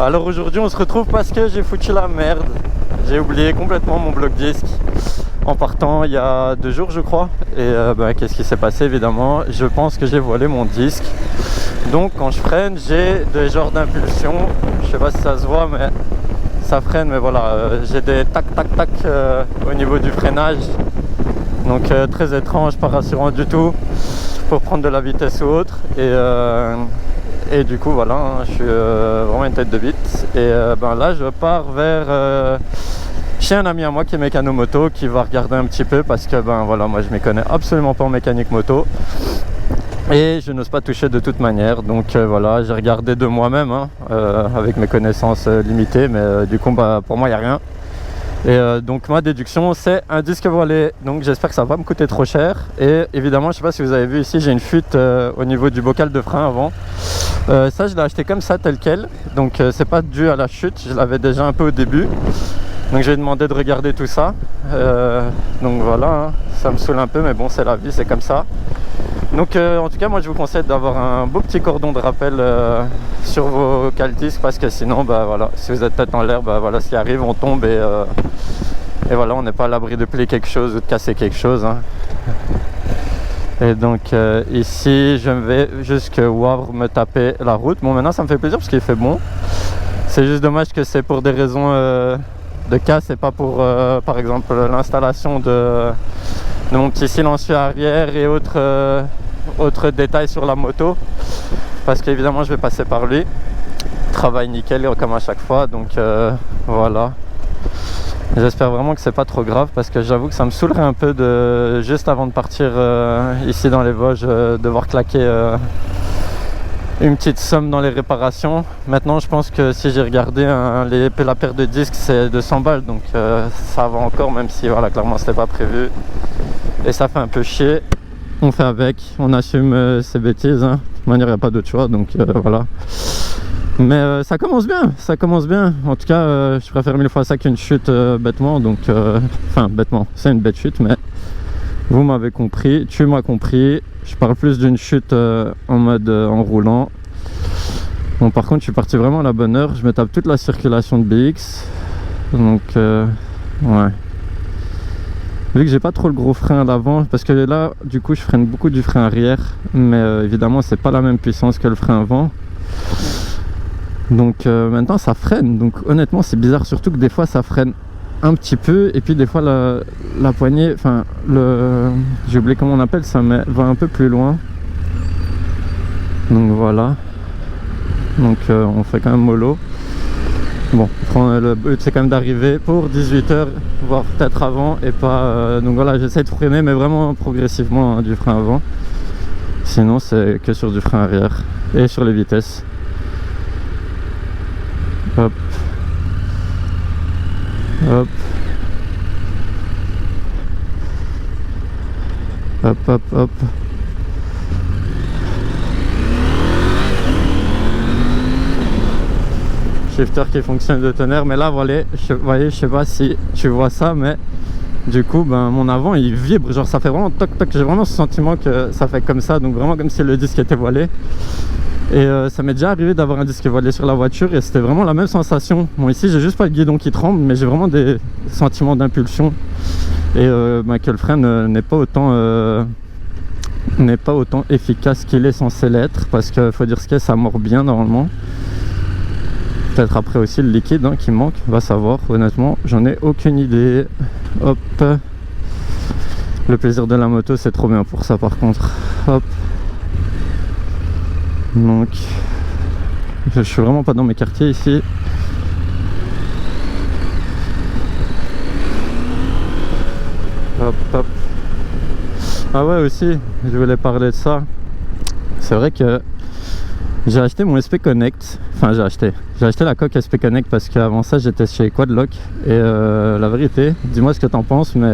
Alors aujourd'hui on se retrouve parce que j'ai foutu la merde. J'ai oublié complètement mon bloc disque en partant il y a 2 jours je crois. Et qu'est-ce qui s'est passé évidemment? Je pense que j'ai volé mon disque. Donc quand je freine j'ai des genres d'impulsions. Je sais pas si ça se voit mais ça freine, mais voilà, j'ai des tac tac tac au niveau du freinage. Donc très étrange, pas rassurant du tout pour prendre de la vitesse ou autre. Et du coup voilà, hein, je suis vraiment une tête de bite. Et là je pars vers chez un ami à moi qui est mécano moto, qui va regarder un petit peu parce que voilà, moi je m'y connais absolument pas en mécanique moto. Et je n'ose pas toucher de toute manière, donc voilà, j'ai regardé de moi-même hein, avec mes connaissances limitées, mais du coup pour moi il n'y a rien. Et donc ma déduction c'est un disque voilé, donc j'espère que ça va pas me coûter trop cher. Et évidemment je sais pas si vous avez vu ici, j'ai une fuite au niveau du bocal de frein avant. Ça je l'ai acheté comme ça tel quel, donc c'est pas dû à la chute, je l'avais déjà un peu au début. Donc j'ai demandé de regarder tout ça, donc voilà, hein, ça me saoule un peu mais bon c'est la vie, c'est comme ça. Donc en tout cas moi je vous conseille d'avoir un beau petit cordon de rappel sur vos cale-disques, parce que sinon voilà, si vous êtes tête en l'air, voilà ce qui arrive, on tombe et voilà, on n'est pas à l'abri de plier quelque chose ou de casser quelque chose hein. Et donc ici je vais jusqu'à Wavre me taper la route. Bon maintenant ça me fait plaisir parce qu'il fait bon, c'est juste dommage que c'est pour des raisons de casse et pas pour par exemple l'installation de mon petit silencieux arrière et autres détails sur la moto, parce qu'évidemment je vais passer par lui. Travail nickel comme à chaque fois, donc voilà, j'espère vraiment que c'est pas trop grave, parce que j'avoue que ça me saoulerait un peu de juste avant de partir ici dans les Vosges devoir claquer une petite somme dans les réparations. Maintenant je pense que si j'ai regardé la paire de disques c'est 200 balles, donc ça va encore, même si voilà, clairement c'était pas prévu et ça fait un peu chier. On fait avec, on assume ses bêtises hein. De toute manière il n'y a pas d'autre choix, donc voilà. Mais ça commence bien, ça commence bien. En tout cas je préfère 1000 fois ça qu'une chute bêtement, donc enfin bêtement, c'est une bête chute, mais vous m'avez compris, tu m'as compris. Je parle plus d'une chute en mode en roulant. Bon par contre je suis parti vraiment à la bonne heure, je me tape toute la circulation de BX. Donc ouais. Vu que j'ai pas trop le gros frein à l'avant, parce que là du coup je freine beaucoup du frein arrière, mais évidemment c'est pas la même puissance que le frein avant. Donc maintenant ça freine, donc honnêtement c'est bizarre, surtout que des fois ça freine un petit peu et puis des fois la poignée, enfin j'ai oublié comment on appelle ça, mais va un peu plus loin. Donc voilà, donc on fait quand même mollo. Bon, le but c'est quand même d'arriver pour 18 h, voire peut-être avant, et pas donc voilà, j'essaie de freiner mais vraiment progressivement hein, du frein avant, sinon c'est que sur du frein arrière et sur les vitesses. Hop hop hop hop hop. Shifter qui fonctionne de tonnerre, mais là voilà, je sais pas si tu vois ça, mais du coup mon avant il vibre, genre ça fait vraiment toc toc, j'ai vraiment ce sentiment que ça fait comme ça, donc vraiment comme si le disque était voilé. Et ça m'est déjà arrivé d'avoir un disque voilé sur la voiture et c'était vraiment la même sensation. Bon ici j'ai juste pas le guidon qui tremble, mais j'ai vraiment des sentiments d'impulsion, et que le frein n'est pas autant efficace qu'il est censé l'être, parce qu'il faut dire ce qu'est, ça mord bien normalement. Peut-être après aussi le liquide hein, qui manque, va savoir, honnêtement j'en ai aucune idée. Hop, le plaisir de la moto c'est trop bien pour ça par contre. Hop, donc je suis vraiment pas dans mes quartiers ici. Hop hop. Ah ouais, aussi je voulais parler de ça. C'est vrai que j'ai acheté mon SP Connect, enfin j'ai acheté la coque SP Connect parce qu'avant ça j'étais chez Quadlock, et la vérité, dis-moi ce que t'en penses, mais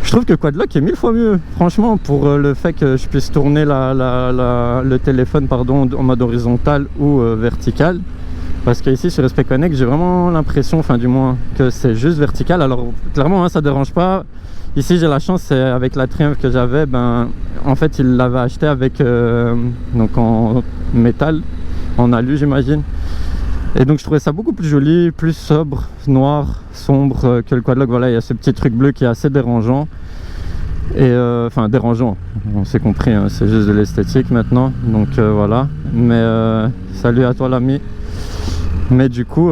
je trouve que Quadlock est 1000 fois mieux, franchement, pour le fait que je puisse tourner le téléphone en mode horizontal ou vertical. Parce qu'ici sur SP Connect j'ai vraiment l'impression, enfin du moins, que c'est juste vertical. Alors clairement hein, ça dérange pas. Ici j'ai la chance, c'est avec la Triumph que j'avais, en fait il l'avait acheté avec donc en métal, en alu j'imagine. Et donc je trouvais ça beaucoup plus joli, plus sobre, noir, sombre que le Quadlock. Voilà, il y a ce petit truc bleu qui est assez dérangeant. Et enfin dérangeant, on s'est compris, hein, c'est juste de l'esthétique maintenant. Donc voilà, mais salut à toi l'ami. Mais du coup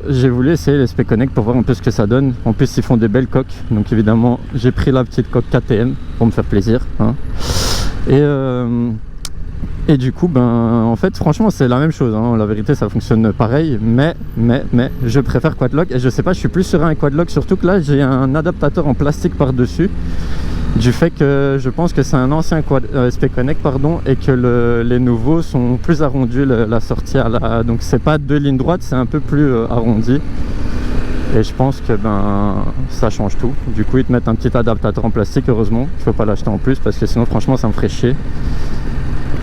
j'ai voulu essayer les Speckconnect pour voir un peu ce que ça donne. En plus ils font des belles coques, donc évidemment j'ai pris la petite coque KTM pour me faire plaisir, hein. Et du coup, ben, en fait, franchement, c'est la même chose, hein. La vérité, ça fonctionne pareil, mais, je préfère Quadlock. Et je sais pas, je suis plus sur un Quadlock, surtout que là, j'ai un adaptateur en plastique par-dessus. Du fait que je pense que c'est un ancien Speckconnect, pardon, et que les nouveaux sont plus arrondis, la sortie à la... Donc, c'est pas deux lignes droites, c'est un peu plus arrondi. Et je pense que ben ça change tout. Du coup, ils te mettent un petit adaptateur en plastique, heureusement. Je peux pas l'acheter en plus parce que sinon, franchement, ça me ferait chier.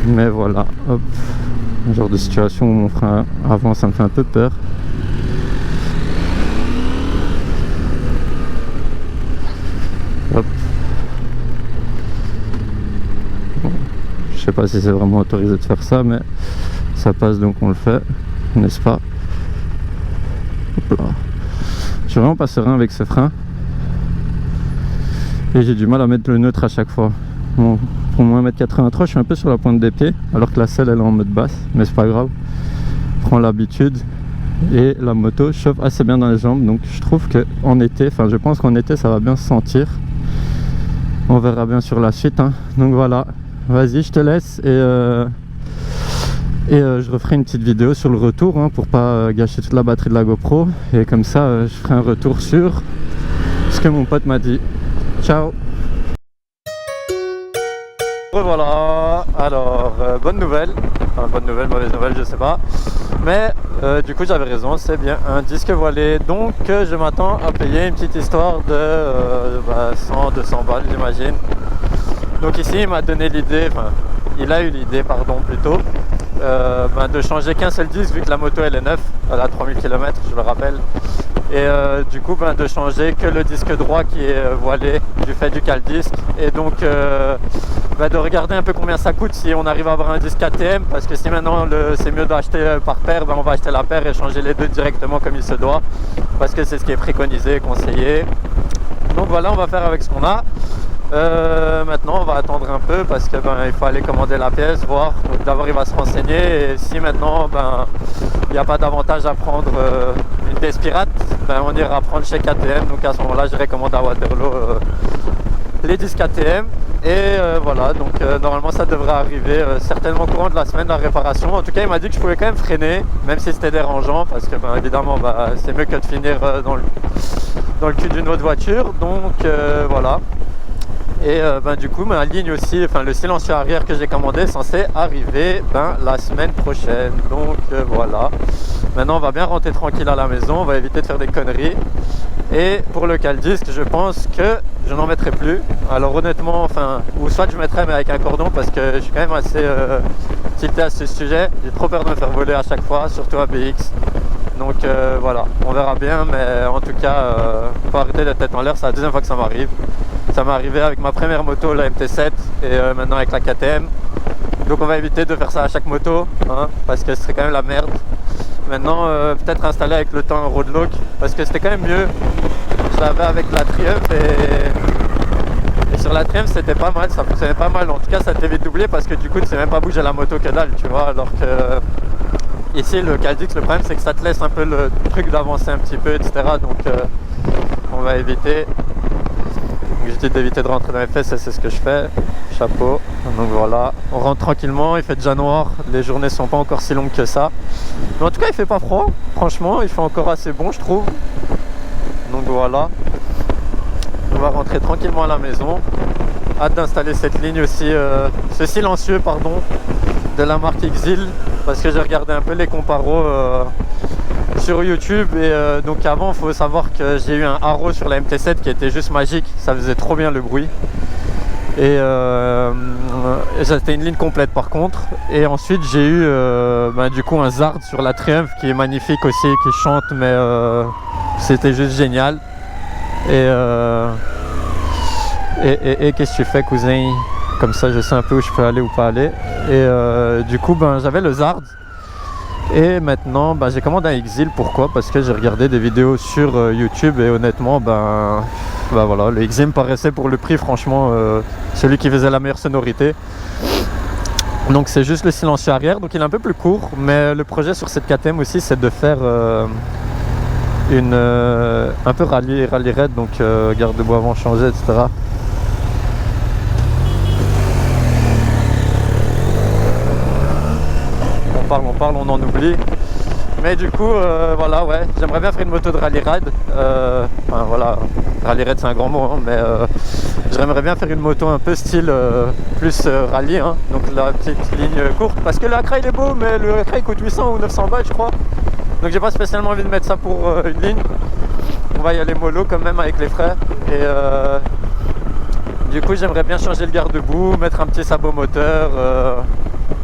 Mais voilà, hop, le genre de situation où mon frein avant, ça me fait un peu peur. Hop. Bon, je sais pas si c'est vraiment autorisé de faire ça, mais ça passe donc on le fait, n'est-ce pas? Hop là. Je suis vraiment pas serein avec ce frein. Et j'ai du mal à mettre le neutre à chaque fois. Bon, pour mon 1m83, je suis un peu sur la pointe des pieds, alors que la selle elle est en mode basse, mais c'est pas grave. Je prends l'habitude et la moto chauffe assez bien dans les jambes, donc je trouve que en été, enfin je pense qu'en été ça va bien se sentir. On verra bien sur la suite, hein. Donc voilà, vas-y, je te laisse et je referai une petite vidéo sur le retour, hein, pour pas gâcher toute la batterie de la GoPro, et comme ça je ferai un retour sur ce que mon pote m'a dit. Ciao. Voilà, alors bonne nouvelle, enfin bonne nouvelle, mauvaise nouvelle, je sais pas, mais du coup j'avais raison, c'est bien un disque voilé, donc je m'attends à payer une petite histoire de 100-200 balles j'imagine. Donc ici il m'a donné l'idée, enfin il a eu l'idée pardon plutôt, de changer qu'un seul disque vu que la moto elle est neuve, elle a 3000 km je le rappelle. Et du coup de changer que le disque droit qui est voilé du fait du cale-disque, et donc de regarder un peu combien ça coûte si on arrive à avoir un disque KTM, parce que si maintenant c'est mieux d'acheter par paire, on va acheter la paire et changer les deux directement comme il se doit, parce que c'est ce qui est préconisé et conseillé. Donc voilà, on va faire avec ce qu'on a. Maintenant on va attendre un peu parce que il faut aller commander la pièce, voir. Donc d'abord il va se renseigner, et si maintenant il n'y a pas d'avantage à prendre une pièce pirate, on ira prendre chez KTM. Donc à ce moment là j'irai commander à Waterloo les disques KTM, et voilà, donc normalement ça devrait arriver certainement au courant de la semaine, la réparation. En tout cas il m'a dit que je pouvais quand même freiner même si c'était dérangeant, parce que évidemment c'est mieux que de finir dans le cul d'une autre voiture. Donc voilà. Et du coup ma ligne aussi, enfin le silencieux arrière que j'ai commandé est censé arriver la semaine prochaine. Donc voilà, maintenant on va bien rentrer tranquille à la maison, on va éviter de faire des conneries. Et pour le cale-disque, je pense que je n'en mettrai plus. Alors honnêtement, ou soit je mettrai mais avec un cordon, parce que je suis quand même assez tilté à ce sujet. J'ai trop peur de me faire voler à chaque fois, surtout à BX. Donc voilà, on verra bien, mais en tout cas, faut arrêter la tête en l'air, c'est la deuxième fois que ça m'arrive. Ça m'est arrivé avec ma première moto, la MT7, et maintenant avec la KTM. Donc on va éviter de faire ça à chaque moto, hein, parce que ce serait quand même la merde. Maintenant, peut-être installer avec le temps un roadlock, parce que c'était quand même mieux. Je l'avais avec la Triumph, et sur la Triumph c'était pas mal, ça fonctionnait pas mal. En tout cas ça t'évite d'oublier, parce que du coup tu sais même pas bouger la moto que dalle, tu vois. Alors que ici le cale-disque, le problème c'est que ça te laisse un peu le truc d'avancer un petit peu, etc. Donc on va éviter. Donc je dis d'éviter de rentrer dans les fesses, et c'est ce que je fais. Chapeau. Donc voilà, on rentre tranquillement, il fait déjà noir, les journées sont pas encore si longues que ça. Mais en tout cas il fait pas froid, franchement il fait encore assez bon je trouve. Donc voilà, on va rentrer tranquillement à la maison. Hâte d'installer cette ligne aussi, ce silencieux pardon, de la marque Exil, parce que j'ai regardé un peu les comparos sur YouTube, et donc avant il faut savoir que j'ai eu un Haro sur la MT7 qui était juste magique, ça faisait trop bien le bruit, et c'était une ligne complète par contre. Et ensuite j'ai eu du coup un Zard sur la Triumph qui est magnifique aussi, qui chante, mais c'était juste génial. Et qu'est-ce que tu fais cousin? Comme ça je sais un peu où je peux aller ou pas aller. Et du coup j'avais le Zard. Et maintenant j'ai commandé un Exil. Pourquoi? Parce que j'ai regardé des vidéos sur YouTube et honnêtement voilà, le Exil me paraissait pour le prix franchement celui qui faisait la meilleure sonorité. Donc c'est juste le silencieux arrière, donc il est un peu plus court, mais le projet sur cette KTM aussi c'est de faire un peu rallye raid, donc garde-boue avant changé, etc. On parle, on en oublie. Mais du coup, voilà, ouais, j'aimerais bien faire une moto de rallye raid. Enfin voilà, rallye raid c'est un grand mot, hein, mais j'aimerais bien faire une moto un peu style plus rallye, hein, donc la petite ligne courte. Parce que le Accra il est beau, mais le Accra il coûte 800 ou 900 balles, je crois. Donc j'ai pas spécialement envie de mettre ça pour une ligne. On va y aller mollo quand même avec les frères. Et du coup, j'aimerais bien changer le garde-boue, mettre un petit sabot moteur.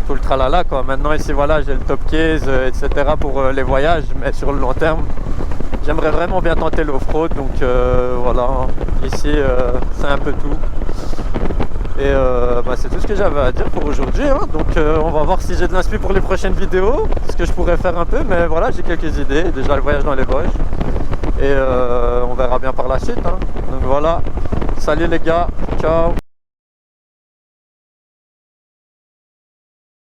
Tout le tralala quoi. Maintenant ici voilà j'ai le top case etc pour les voyages, mais sur le long terme j'aimerais vraiment bien tenter l'off-road, donc voilà, ici c'est un peu tout. Et c'est tout ce que j'avais à dire pour aujourd'hui, hein. Donc on va voir si j'ai de l'inspi pour les prochaines vidéos, ce que je pourrais faire un peu, mais voilà j'ai quelques idées, déjà le voyage dans les Vosges et on verra bien par la suite, hein. Donc voilà, salut les gars, ciao.